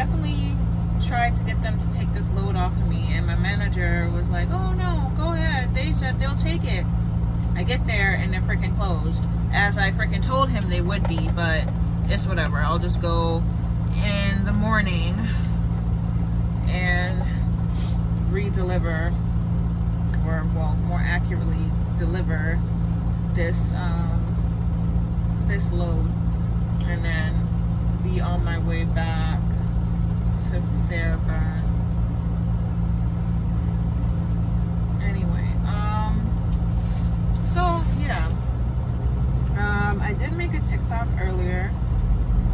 definitely tried to get them to take this load off of me, and my manager was like, oh no, go ahead, they said they'll take it. I get there and they're freaking closed, as I freaking told him they would be, but it's whatever. I'll just go in the morning and re-deliver, or well, more accurately deliver this this load, and then be on my way back to Fairburn. Anyway, so yeah, I did make a TikTok earlier,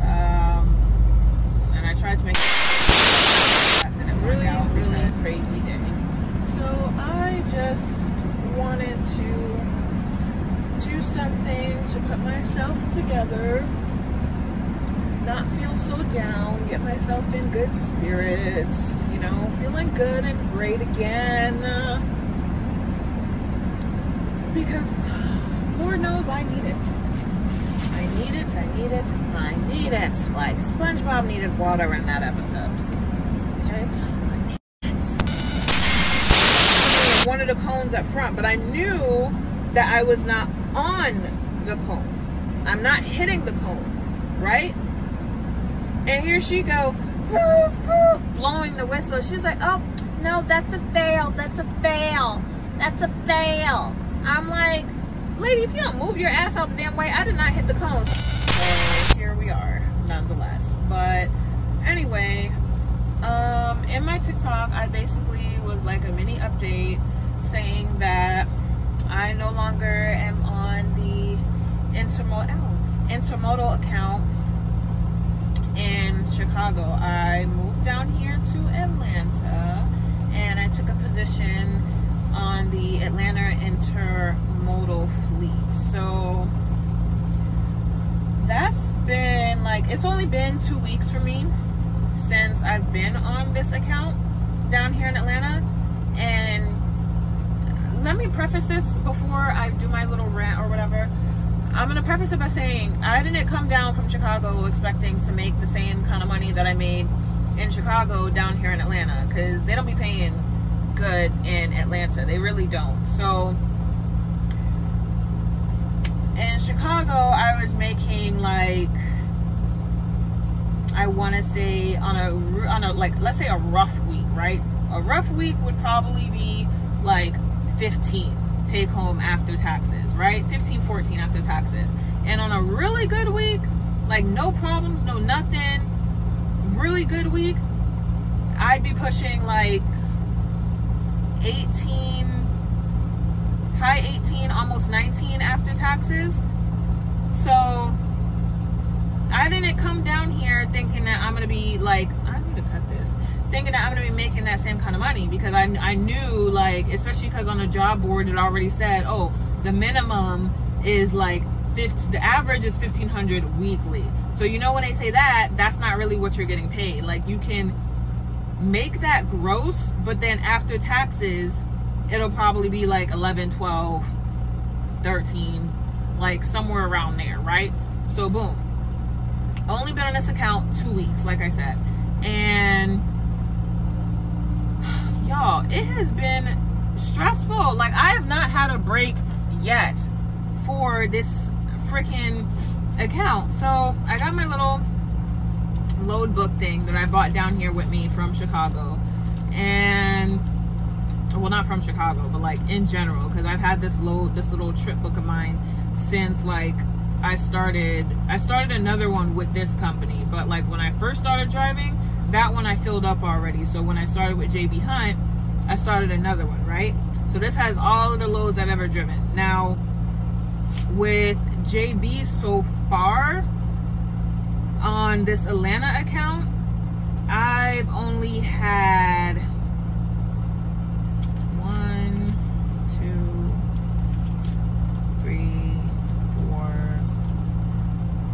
and I tried to make it a really crazy day. So I just wanted to do something to put myself together, not feel so down, get myself in good spirits, you know, feeling good and great again, because Lord knows I need it. I need it, I need it, I need it. Like SpongeBob needed water in that episode. Okay? I need it. One of the cones up front, but I knew that I was not on the cone. I'm not hitting the cone, right? And here she go, blowing the whistle. She's like, oh, no, that's a fail. That's a fail. That's a fail. I'm like, lady, if you don't move your ass out the damn way, I did not hit the cones. So here we are, nonetheless. But anyway, in my TikTok, I basically was like a mini update saying that I no longer am on the intermodal account in Chicago. I moved down here to Atlanta, and I took a position on the Atlanta intermodal fleet. So that's been like, it's only been 2 weeks for me since I've been on this account down here in Atlanta. And let me preface this before I do my little rant or whatever. I'm gonna preface it by saying I didn't come down from Chicago expecting to make the same kind of money that I made in Chicago down here in Atlanta, because they don't be paying good in Atlanta. They really don't. So in Chicago, I was making like, I want to say on a like, let's say a rough week, right? A rough week would probably be like 15 take home after taxes, right? 15, 14 after taxes. And on a really good week, like no problems, no nothing, really good week, I'd be pushing like 18, high 18, almost 19 after taxes. So I didn't come down here thinking that I'm gonna be like, I need to cut this, thinking that I'm gonna be making that same kind of money, because I knew, like, especially because on the job board it already said, oh, the minimum is like 50, the average is 1,500 weekly. So you know, when they say that, that's not really what you're getting paid. Like, you can make that gross, but then after taxes it'll probably be like 11, 12, 13, like somewhere around there, right? So boom, only been on this account 2 weeks, like I said, and y'all, it has been stressful. Like, I have not had a break yet for this freaking account. So I got my little load book thing that I bought down here with me from Chicago, and well, not from Chicago, but like in general, because I've had this little trip book of mine since like I started another one with this company. But like when I first started driving, that one I filled up already. So when I started with JB Hunt, I started another one, right? So this has all of the loads I've ever driven. Now with JB so far on this Atlanta account, I've only had 1, 2, 3, 4,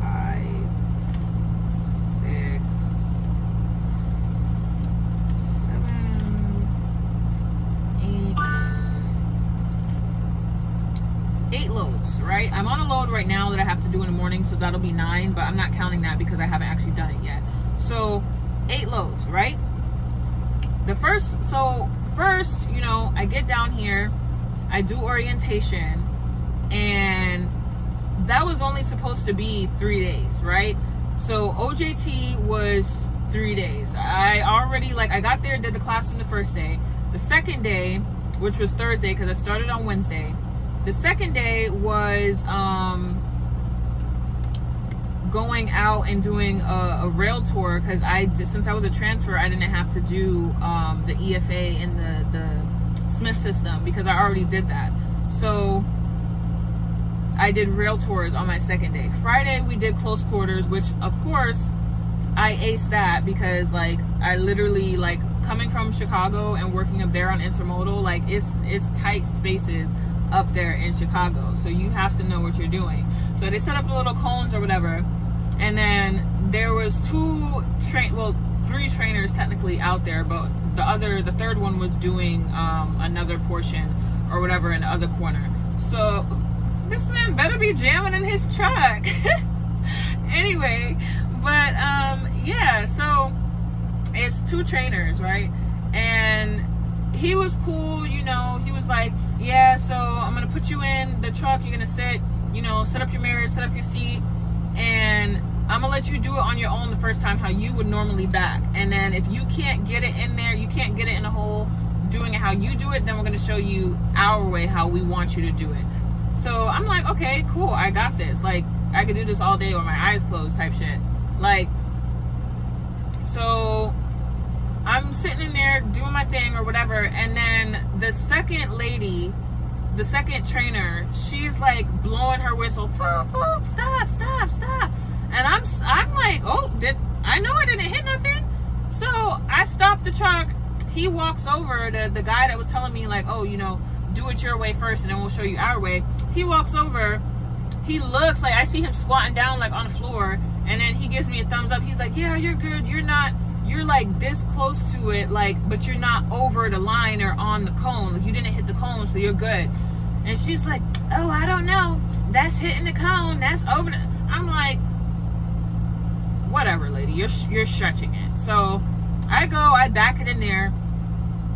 5, 6, 7, 8 loads, right? I'm on a load right now that I have to do in the morning, so that'll be 9, but I'm not counting that because I haven't actually done it yet. So 8 loads, right? First, you know, I get down here, I do orientation, and that was only supposed to be 3 days, right? So OJT was 3 days. I already, like, I got there, did the classroom the first day. The second day, which was Thursday, because I started on Wednesday, the second day was going out and doing a rail tour, because since I was a transfer, I didn't have to do the EFA and the Smith system, because I already did that. So I did rail tours on my second day. Friday we did close quarters, which of course I aced that, because like I literally, like, coming from Chicago and working up there on intermodal, like it's tight spaces up there in Chicago, so you have to know what you're doing. So they set up the little cones or whatever, and then there was 3 trainers technically out there, but the third one was doing another portion or whatever in the other corner. So this man better be jamming in his truck. Anyway, but yeah, so it's 2 trainers, right? And he was cool, you know. He was like, yeah, so I'm gonna put you in the truck, you're gonna sit, you know, set up your mirror, set up your seat, and I'm gonna let you do it on your own the first time, how you would normally back. And then if you can't get it in there, you can't get it in the hole doing it how you do it, then we're gonna show you our way, how we want you to do it. So I'm like, okay, cool, I got this. Like, I could do this all day with my eyes closed type shit. Like, so I'm sitting in there doing my thing or whatever, and then the second lady, the second trainer, she's like blowing her whistle, boop, boop, stop, stop, stop. And I'm like, oh, I know I didn't hit nothing. So I stopped the truck. He walks over, the guy that was telling me, like, oh, you know, do it your way first and then we'll show you our way. He walks over, he looks, like, I see him squatting down like on the floor, and then he gives me a thumbs up. He's like, yeah, you're good, you're like this close to it, like, but you're not over the line or on the cone. You didn't hit the cone, so you're good. And she's like, oh, I don't know, that's hitting the cone, that's over the... I'm like, whatever, lady, you're stretching it. So I back it in there,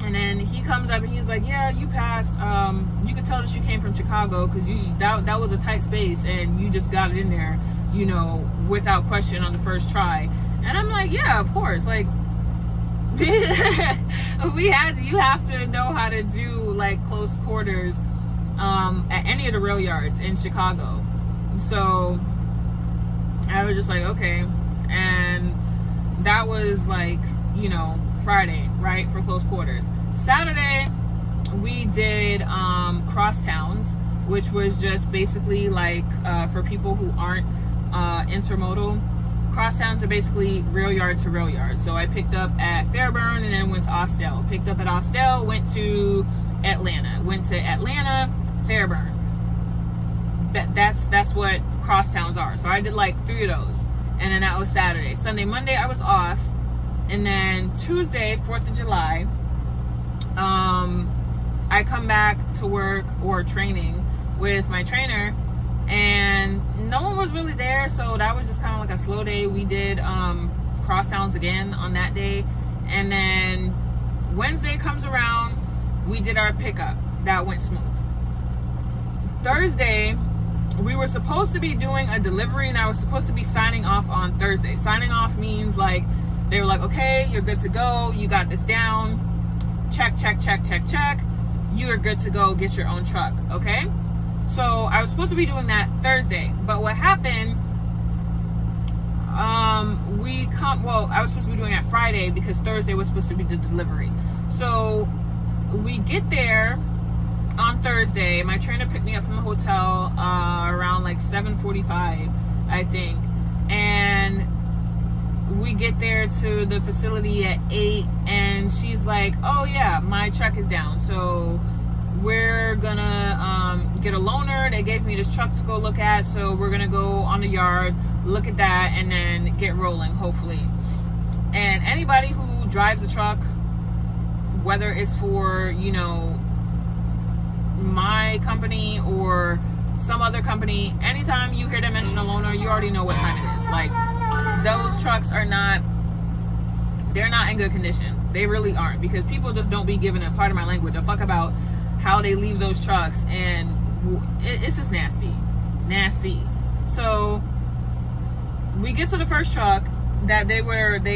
and then he comes up and he's like, yeah, you passed. You could tell that you came from Chicago, because that was a tight space and you just got it in there, you know, without question on the first try. And I'm like, yeah, of course, like, you have to know how to do like close quarters at any of the rail yards in Chicago. So I was just like, okay. And that was like, you know, Friday, right, for close quarters. Saturday we did crosstowns, which was just basically like for people who aren't intermodal. Crosstowns are basically rail yard to rail yard. So I picked up at Fairburn and then went to Austell. Picked up at Austell, went to Atlanta. Went to Atlanta, Fairburn. That's what crosstowns are. So I did like 3 of those. And then that was Saturday. Sunday, Monday I was off. And then Tuesday, 4th of July, I come back to work or training with my trainer, and no one was really there, so that was just kind of like a slow day. We did crosstowns again on that day, and then Wednesday comes around, we did our pickup. That went smooth. Thursday, we were supposed to be doing a delivery, and I was supposed to be signing off on Thursday. Signing off means like, they were like, okay, you're good to go, you got this down, check, check, check, check, check, you are good to go, get your own truck, okay? So I was supposed to be doing that Thursday, but what happened, I was supposed to be doing that Friday, because Thursday was supposed to be the delivery. So we get there on Thursday. My trainer picked me up from the hotel around like 7:45, I think, and we get there to the facility at 8, and she's like, oh yeah, my truck is down, so we're gonna get a loaner. They gave me this truck to go look at, so we're gonna go on the yard, look at that, and then get rolling, hopefully. And anybody who drives a truck, whether it's for, you know, my company or some other company, anytime you hear them mention a loaner, you already know what time it is. Like, those trucks are not they're not in good condition. They really aren't, because people just don't be giving a, part of my language, a fuck about how they leave those trucks, and it's just nasty. So we get to the first truck that they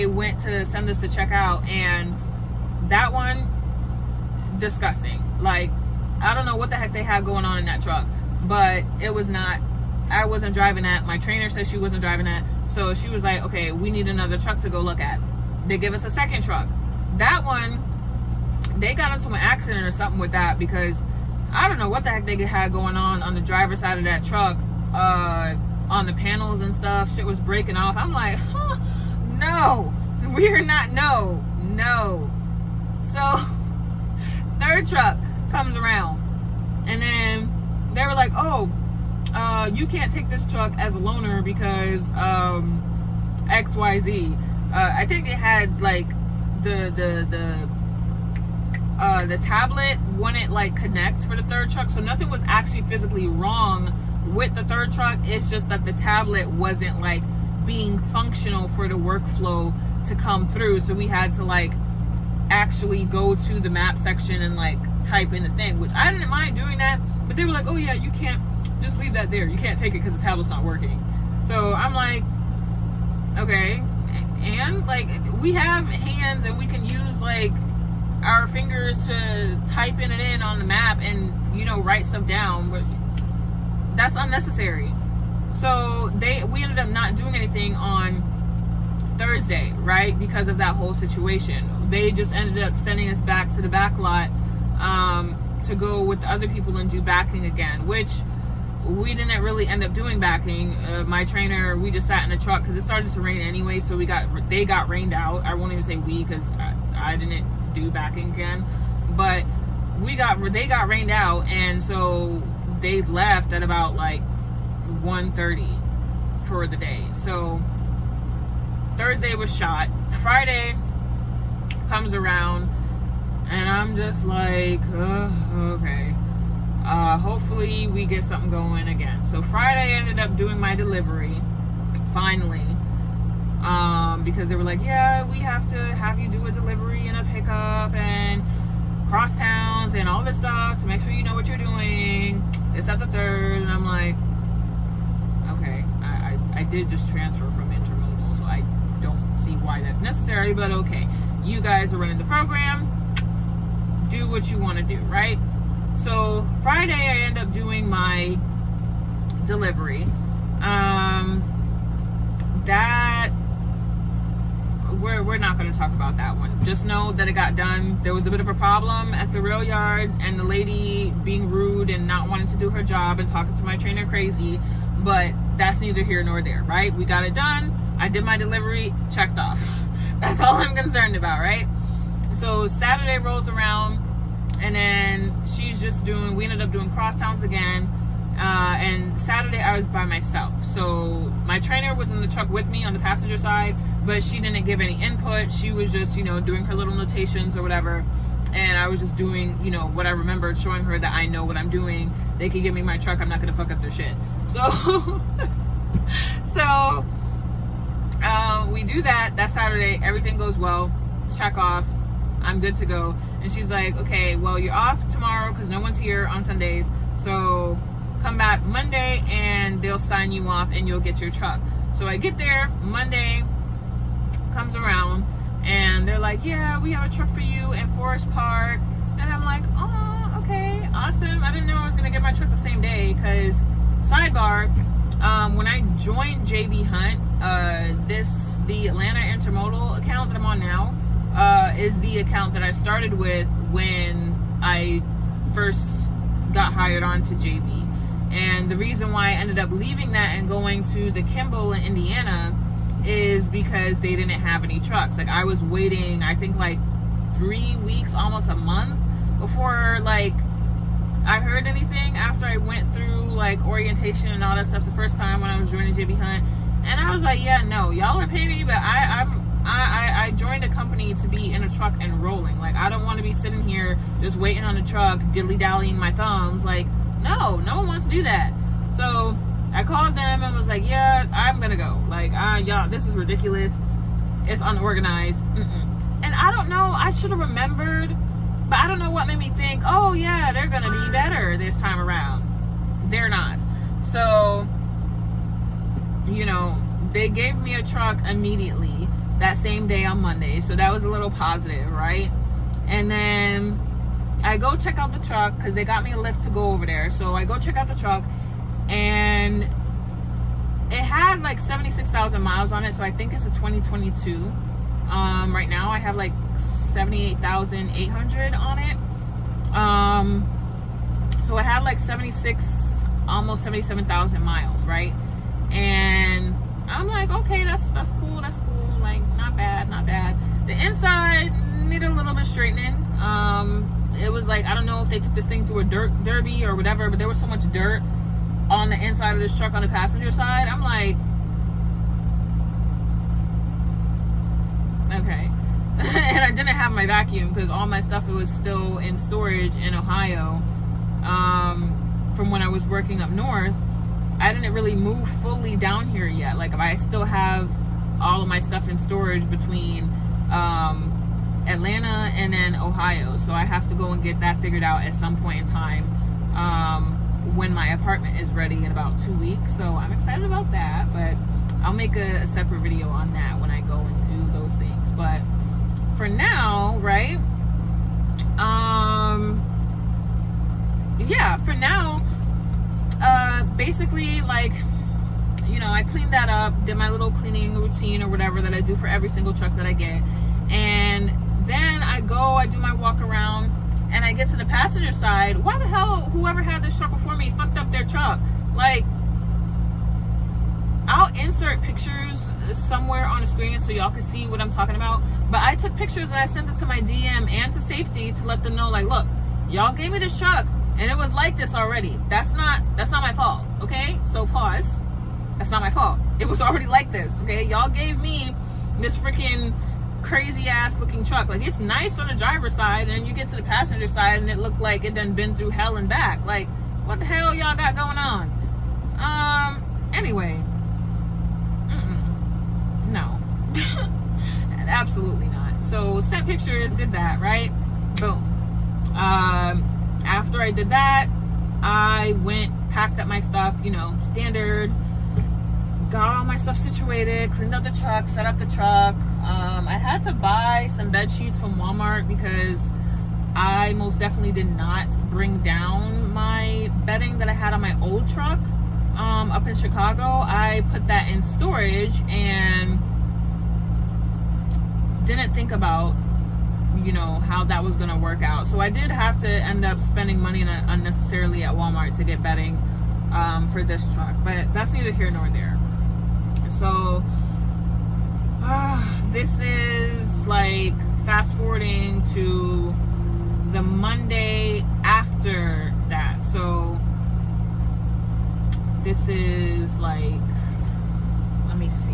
went to send us to check out, and that one, disgusting. Like, I don't know what the heck they had going on in that truck, but it was not, I wasn't driving that. My trainer said she wasn't driving that, so she was like, okay, we need another truck to go look at. They give us a second truck. That one, they got into an accident or something with that, because I don't know what the heck they had going on the driver's side of that truck, on the panels and stuff. Shit was breaking off. I'm like, huh, no, we're not, no. So third truck comes around, and then they were like, oh, you can't take this truck as a loaner because XYZ. I think it had like the tablet wouldn't like connect for the third truck, so nothing was actually physically wrong with the third truck. It's just that the tablet wasn't like being functional for the workflow to come through, so we had to like actually go to the map section and like type in the thing, which I didn't mind doing that, but they were like, oh yeah, you can't just leave that there, you can't take it because the tablet's not working. So I'm like, okay, and like we have hands and we can use like our fingers to type in on the map and, you know, write stuff down, but that's unnecessary. So we ended up not doing anything on Thursday, right, because of that whole situation. They just ended up sending us back to the back lot to go with the other people and do backing again, which we didn't really end up doing backing. My trainer, we just sat in the truck because it started to rain anyway, so they got rained out. I won't even say we, because I didn't do backing again, but they got rained out, and so they left at about like 1:30 for the day. So Thursday was shot. Friday comes around, and I'm just like, okay, hopefully we get something going again. So Friday I ended up doing my delivery finally, because they were like, yeah, we have to have you do a delivery and a pickup and cross towns and all this stuff to make sure you know what you're doing. It's at the third, and I'm like, okay, I did just transfer from intermodal, so I don't see why that's necessary, but okay, you guys are running the program, do what you want to do, right? So Friday I end up doing my delivery. That we're not going to talk about that one. Just know that it got done. There was a bit of a problem at the rail yard, and the lady being rude and not wanting to do her job and talking to my trainer crazy, but that's neither here nor there, right? We got it done. I did my delivery, checked off. That's all I'm concerned about, right? So Saturday rolls around, and then we ended up doing crosstowns again. And Saturday I was by myself. So my trainer was in the truck with me on the passenger side, but she didn't give any input. She was just, you know, doing her little notations or whatever. And I was just doing, you know, what I remembered, showing her that I know what I'm doing. They can give me my truck. I'm not going to fuck up their shit. So, we do that Saturday. Everything goes well. Check off. I'm good to go. And she's like, okay, well, you're off tomorrow because no one's here on Sundays. So come back Monday and they'll sign you off and you'll get your truck. So I get there, Monday comes around, and they're like, yeah, we have a truck for you in Forest Park. And I'm like, oh, okay, awesome. I didn't know I was gonna get my truck the same day, because sidebar, when I joined JB Hunt, the Atlanta Intermodal account that I'm on now is the account that I started with when I first got hired on to JB. And the reason why I ended up leaving that and going to the Kimball in Indiana is because they didn't have any trucks. Like, I was waiting, I think like 3 weeks, almost a month, before like I heard anything, after I went through like orientation and all that stuff the first time when I was joining JB Hunt. And I was like, yeah, no, y'all are paying me, but I joined a company to be in a truck and rolling. Like, I don't want to be sitting here just waiting on a truck, dilly-dallying my thumbs. Like, no one wants to do that. So I called them and was like, yeah, I'm gonna go. Like, y'all, this is ridiculous. it's unorganized. And I don't know, I should have remembered, but I don't know what made me think, oh yeah, they're gonna be better this time around. They're not. So, you know, they gave me a truck immediately that same day on Monday, so that was a little positive, right? And then I go check out the truck because they got me a lift to go over there. So I go check out the truck, and it had like 76,000 miles on it, so I think it's a 2022. Right now I have like 78,800 on it. So it had like 76, almost 77,000 miles, right? And I'm like, okay, that's cool, like not bad. The inside needed a little bit straightening. It was like, I don't know if they took this thing through a dirt derby or whatever, but there was so much dirt on the inside of this truck on the passenger side. I'm like, okay. And I didn't have my vacuum because all my stuff, it was still in storage in Ohio, from when I was working up north. I didn't really move fully down here yet. Like, I still have all of my stuff in storage between Atlanta and then Ohio, so I have to go and get that figured out at some point in time, when my apartment is ready in about 2 weeks. So I'm excited about that, but I'll make a separate video on that when I go and do those things. But for now, right, yeah, for now, basically, like, you know, I cleaned that up, did my little cleaning routine or whatever that I do for every single truck that I get, and then I do my walk around, and I get to the passenger side. Why the hell whoever had this truck before me fucked up their truck? Like, I'll insert pictures somewhere on the screen so y'all can see what I'm talking about, but I took pictures and I sent it to my DM and to safety to let them know, like, look, y'all gave me this truck and it was like this already. That's not my fault, okay? So pause. That's not my fault. It was already like this, okay? Y'all gave me this freaking crazy ass looking truck. Like, it's nice on the driver's side, and you get to the passenger side and it looked like it done been through hell and back. Like, what the hell y'all got going on? Anyway, no. Absolutely not. So sent pictures, did that, right? Boom. After I did that, I went, packed up my stuff, you know, standard, got all my stuff situated, cleaned up the truck, set up the truck. I had to buy some bed sheets from Walmart because I most definitely did not bring down my bedding that I had on my old truck up in Chicago. I put that in storage and didn't think about, you know, how that was gonna work out. So I did have to end up spending money unnecessarily at Walmart to get bedding for this truck, but that's neither here nor there. So this is like fast forwarding to the Monday after that. So this is like, let me see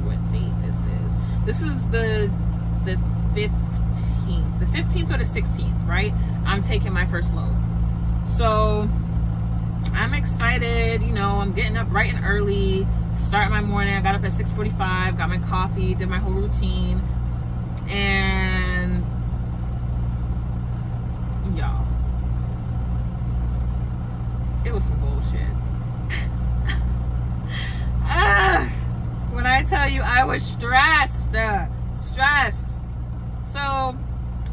what date this is. This is the 15th, the 15th or the 16th, right? I'm taking my first load. So I'm excited, you know, I'm getting up bright and early, start my morning. I got up at 6:45, got my coffee, did my whole routine, and y'all, it was some bullshit. When I tell you I was stressed. So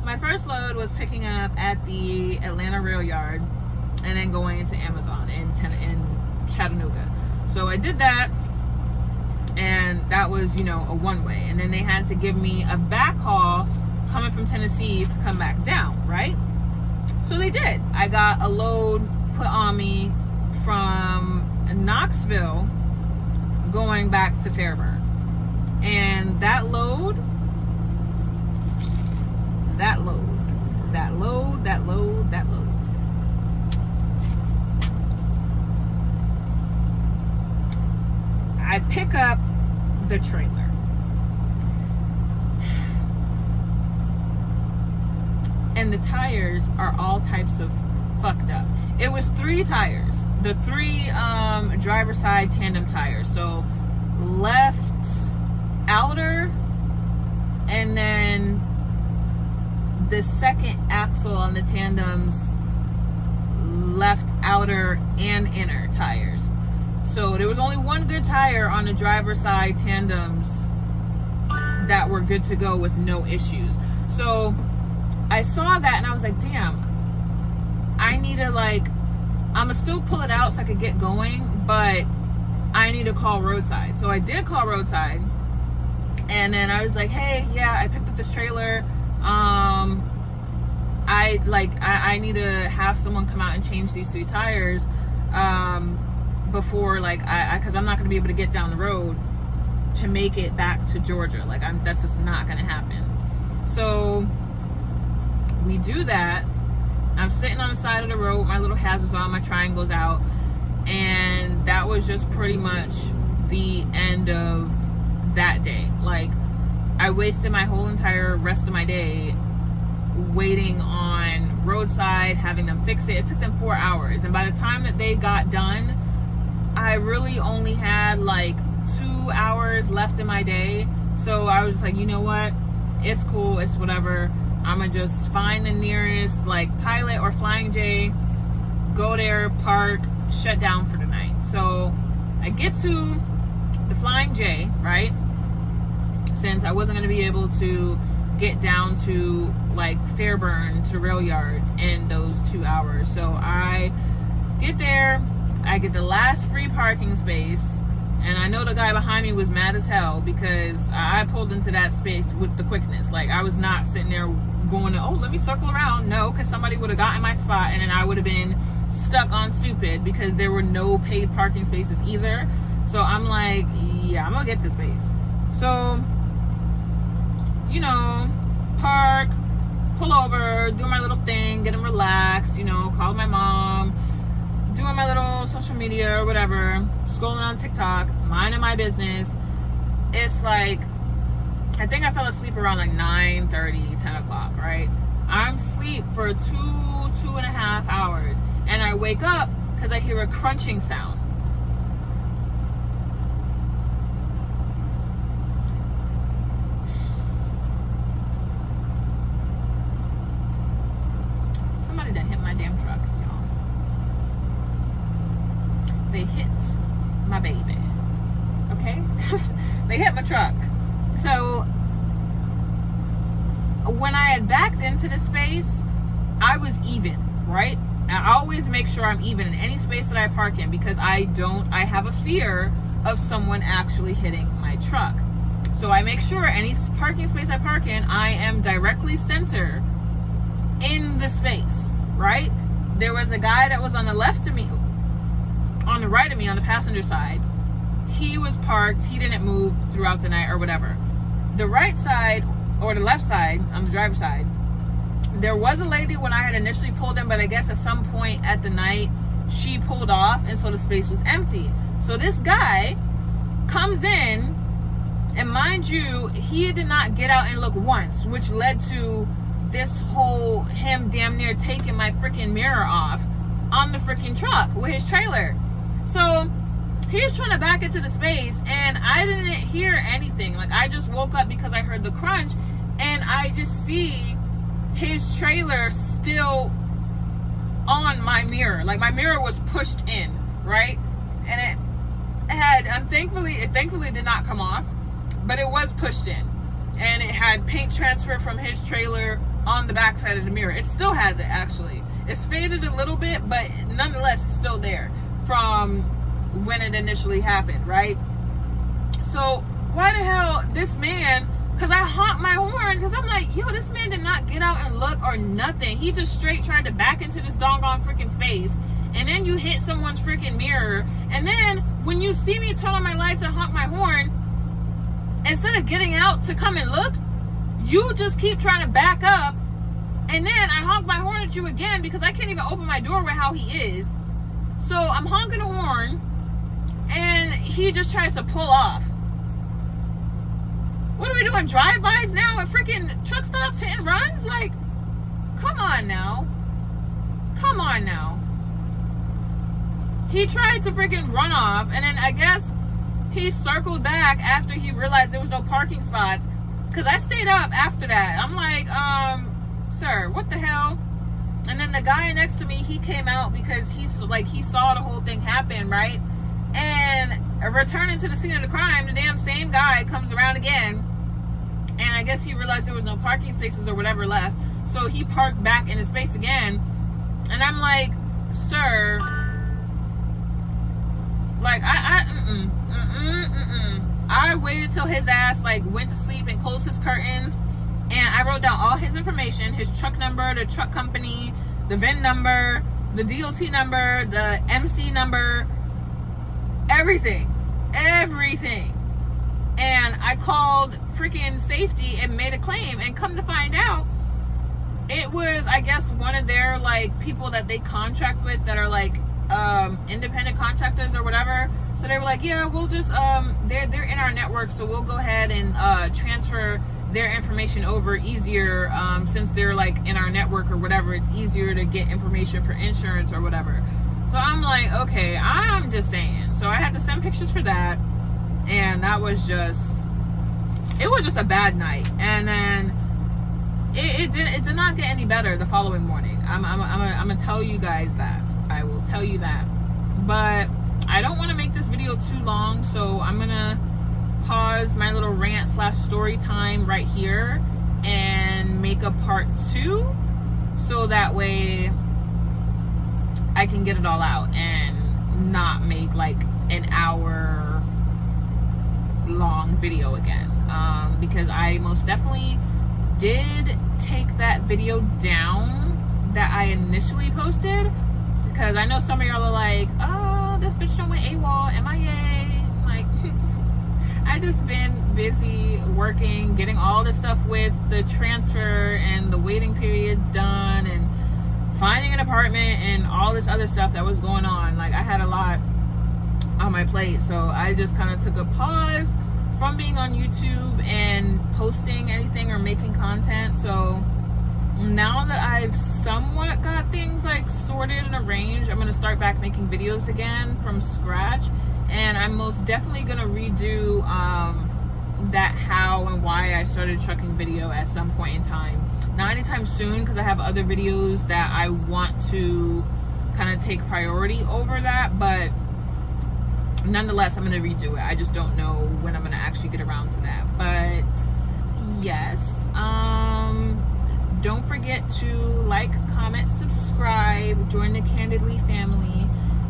my first load was picking up at the Atlanta rail yard and then going into Amazon in Chattanooga. So I did that, and that was, you know, a one-way, and then they had to give me a back haul coming from Tennessee to come back down, right? So they did. I got a load put on me from Knoxville going back to Fairburn, and that load I pick up the trailer, and the tires are all types of fucked up. It was 3 tires, the 3 driver side tandem tires. So left outer the second axle on the tandem's left outer and inner tires. So there was only one good tire on the driver's side tandems that were good to go with no issues. So I saw that and I was like, damn, I need to, like, I'm gonna still pull it out so I could get going, but I need to call roadside. So I did call roadside, and then I was like, hey, yeah, I picked up this trailer. I need to have someone come out and change these 3 tires before, like, because I'm not gonna be able to get down the road to make it back to Georgia. Like, that's just not gonna happen. So we do that. I'm sitting on the side of the road with my little hazards on, my triangles out, and that was just pretty much the end of that day. Like, I wasted my whole entire rest of my day waiting on roadside, having them fix it. It took them 4 hours, and by the time that they got done, I really only had like 2 hours left in my day. So I was just like, you know what, it's cool, it's whatever. I'm gonna just find the nearest like Pilot or Flying J, go there, park, shut down for the night. So I get to the Flying J, right? Since I wasn't gonna be able to get down to like Fairburn to Rail Yard in those 2 hours. So I get there, I get the last free parking space, and I know the guy behind me was mad as hell because I pulled into that space with the quickness. Like, I was not sitting there going to, oh, let me circle around. No, because somebody would have gotten my spot and then I would have been stuck on stupid because there were no paid parking spaces either. So I'm like, yeah, I'm gonna get this space. So, you know, park, pull over, do my little thing, getting relaxed, you know, call my mom, doing my little social media or whatever, scrolling on TikTok, minding my business. It's like, I think I fell asleep around like 9:30, 10 o'clock, right? I'm asleep for 2.5 hours, and I wake up because I hear a crunching sound. Somebody done hit my damn truck, y'all. They hit my baby, okay? They hit my truck. So when I had backed into the space, I was even, right? I always make sure I'm even in any space that I park in because I have a fear of someone actually hitting my truck. So I make sure any parking space I park in, I am directly center in the space, right? There was a guy that was on the left of me, on the right of me, on the passenger side. He was parked, he didn't move throughout the night or whatever. The right side, or the left side, on the driver's side, there was a lady when I had initially pulled in, but I guess at some point at the night, she pulled off, and so the space was empty. So this guy comes in, and mind you, he did not get out and look once, which led to this whole, him damn near taking my freaking mirror off on the freaking truck with his trailer. So he's trying to back into the space, and I didn't hear anything. Like, I just woke up because I heard the crunch, and I just see his trailer still on my mirror. Like, my mirror was pushed in, right? And it had, it thankfully did not come off, but it was pushed in. And it had paint transfer from his trailer on the back side of the mirror. It still has it, actually. It's faded a little bit, but nonetheless, it's still there from when it initially happened, right? So why the hell this man, because I honked my horn because I'm like, yo, this man did not get out and look or nothing. He just straight tried to back into this doggone freaking space, and then you hit someone's freaking mirror, and then when you see me turn on my lights and honk my horn, instead of getting out to come and look, you just keep trying to back up, and then I honk my horn at you again because I can't even open my door with how he is. So I'm honking the horn, and he just tries to pull off. What are we doing, drive-bys now at freaking truck stops, hit and runs? Like, come on now. Come on now. He tried to freaking run off, and then I guess he circled back after he realized there was no parking spots, because I stayed up after that. I'm like, sir, what the hell? And then the guy next to me, he came out because he saw the whole thing happen, right? And returning to the scene of the crime, the damn same guy comes around again. And I guess he realized there was no parking spaces or whatever left. So he parked back in his space again. And I'm like, sir, like, I waited till his ass, like, went to sleep and closed his curtains. And I wrote down all his information, his truck number, the truck company, the VIN number, the DOT number, the MC number, everything. And I called freaking safety and made a claim, and come to find out, it was, I guess, one of their, like, people that they contract with that are, like, independent contractors or whatever. So they were like, yeah, we'll just, they're in our network, so we'll go ahead and transfer their information over easier, since they're, like, in our network or whatever. It's easier to get information for insurance or whatever. So I'm like, okay, I'm just saying. So I had to send pictures for that, and that was just, it was just a bad night. And then it did not get any better the following morning. I'm gonna tell you guys that. I will tell you that. But I don't want to make this video too long, so I'm gonna pause my little rant / story time right here and make a part 2, so that way I can get it all out and not make like an hour long video again, because I most definitely did take that video down that I initially posted, because I know some of y'all are like, oh, this bitch done went AWOL, MIA. Like, I just been busy working, getting all this stuff with the transfer and the waiting periods done, and finding an apartment and all this other stuff that was going on. Like, I had a lot on my plate, so I just kind of took a pause from being on YouTube and posting anything or making content. So now that I've somewhat got things like sorted and arranged, I'm going to start back making videos again from scratch. And I'm most definitely going to redo that how and why I started trucking video at some point in time. Not anytime soon, because I have other videos that I want to kind of take priority over that, but nonetheless, I'm going to redo it. I just don't know when I'm going to actually get around to that. But yes, don't forget to like, comment, subscribe, join the Candid Lee family,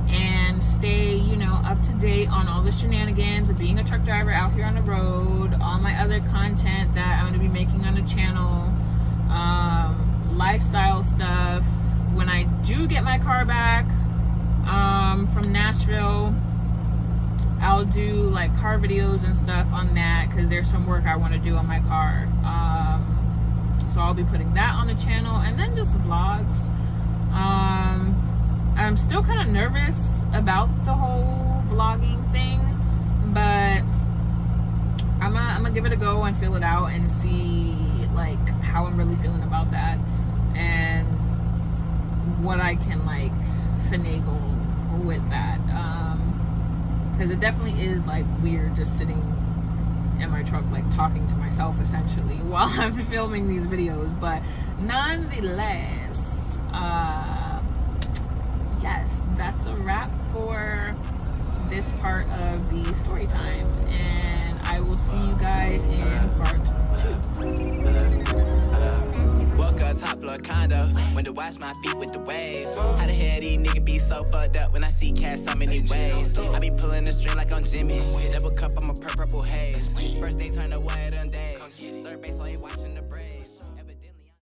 and stay, you know, up to date on all the shenanigans of being a truck driver out here on the road, all my other content that I'm going to be making on the channel, lifestyle stuff. When I do get my car back from Nashville, I'll do like car videos and stuff on that, because there's some work I want to do on my car. So I'll be putting that on the channel, and then just vlogs. I'm still kind of nervous about the whole vlogging thing, but I'm gonna give it a go and feel it out and see like how I'm really feeling about that, and what I can like finagle with that, because it definitely is like weird just sitting in my truck like talking to myself essentially while I'm filming these videos. But nonetheless, yes, that's a wrap for this part of the story time, and I will see you guys in part 2. Woke up top floor condo, went to wash my feet with the waves. How the hell these niggas be so fucked up when I see cash so many ways? I be pulling the string like I'm Jimmy, double cup, I'm a purple haze. First day turn away them days, third base while you watch